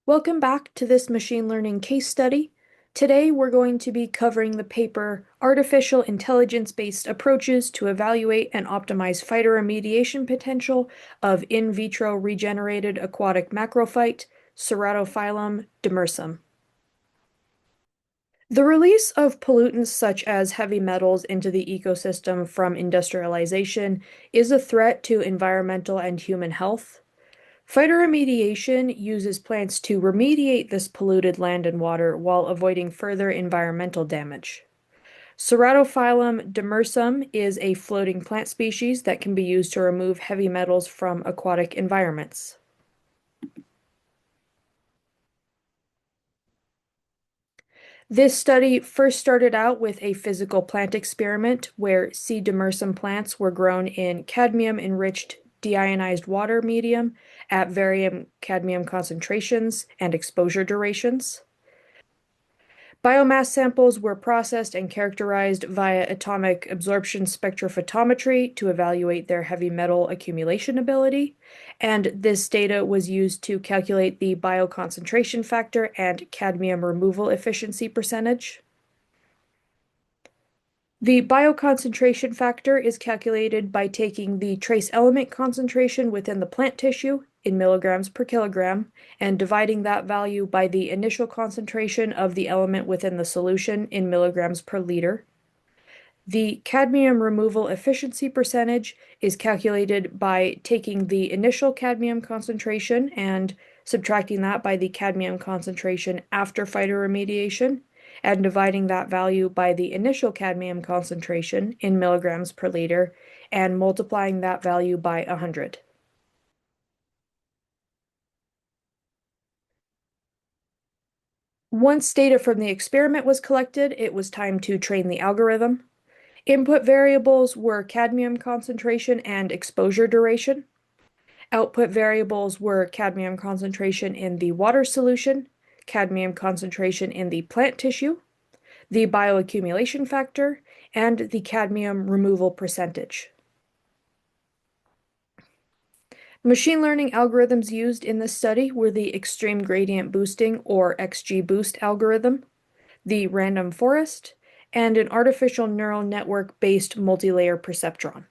Welcome back to this machine learning case study. Today we're going to be covering the paper Artificial Intelligence-Based Approaches to Evaluate and Optimize Phytoremediation Potential of In Vitro Regenerated Aquatic Macrophyte, Ceratophyllum demersum. The release of pollutants such as heavy metals into the ecosystem from industrialization is a threat to environmental and human health. Phytoremediation uses plants to remediate this polluted land and water while avoiding further environmental damage. Ceratophyllum demersum is a floating plant species that can be used to remove heavy metals from aquatic environments. This study first started out with a physical plant experiment where C. demersum plants were grown in cadmium-enriched deionized water medium at varying cadmium concentrations and exposure durations. Biomass samples were processed and characterized via atomic absorption spectrophotometry to evaluate their heavy metal accumulation ability, and this data was used to calculate the bioconcentration factor and cadmium removal efficiency percentage. The bioconcentration factor is calculated by taking the trace element concentration within the plant tissue in milligrams per kilogram and dividing that value by the initial concentration of the element within the solution in milligrams per liter. The cadmium removal efficiency percentage is calculated by taking the initial cadmium concentration and subtracting that by the cadmium concentration after phytoremediation and dividing that value by the initial cadmium concentration in milligrams per liter and multiplying that value by 100. Once data from the experiment was collected, it was time to train the algorithm. Input variables were cadmium concentration and exposure duration. Output variables were cadmium concentration in the water solution, cadmium concentration in the plant tissue, the bioaccumulation factor, and the cadmium removal percentage. Machine learning algorithms used in this study were the extreme gradient boosting or XGBoost algorithm, the random forest, and an artificial neural network-based multilayer perceptron.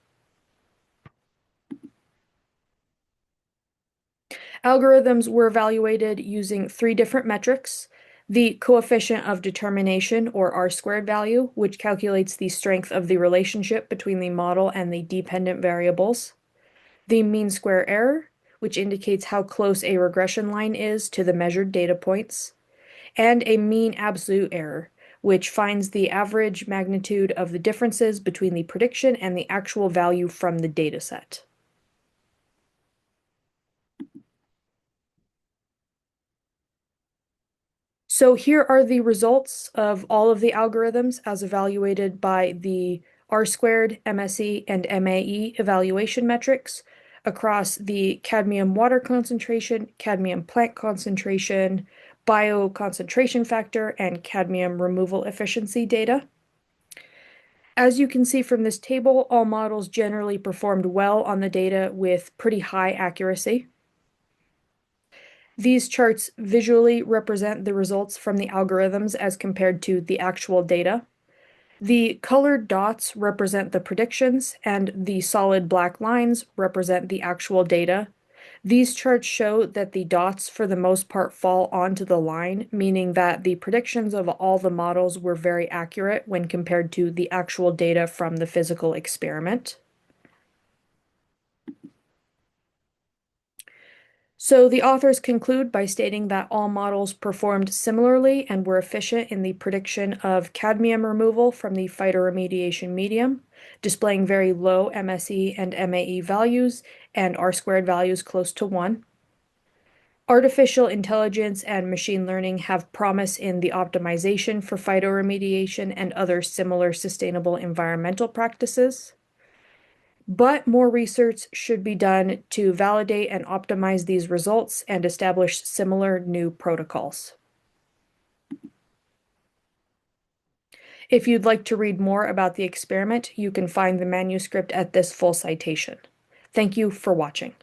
Algorithms were evaluated using three different metrics: the coefficient of determination, or R-squared value, which calculates the strength of the relationship between the model and the dependent variables; the mean square error, which indicates how close a regression line is to the measured data points; and a mean absolute error, which finds the average magnitude of the differences between the prediction and the actual value from the dataset. So here are the results of all of the algorithms as evaluated by the R-squared, MSE, and MAE evaluation metrics across the cadmium water concentration, cadmium plant concentration, bioconcentration factor, and cadmium removal efficiency data. As you can see from this table, all models generally performed well on the data with pretty high accuracy. These charts visually represent the results from the algorithms as compared to the actual data. The colored dots represent the predictions, and the solid black lines represent the actual data. These charts show that the dots, for the most part, fall onto the line, meaning that the predictions of all the models were very accurate when compared to the actual data from the physical experiment. So the authors conclude by stating that all models performed similarly and were efficient in the prediction of cadmium removal from the phytoremediation medium, displaying very low MSE and MAE values and R-squared values close to 1. Artificial intelligence and machine learning have promise in the optimization for phytoremediation and other similar sustainable environmental practices. But more research should be done to validate and optimize these results and establish similar new protocols. If you'd like to read more about the experiment, you can find the manuscript at this full citation. Thank you for watching.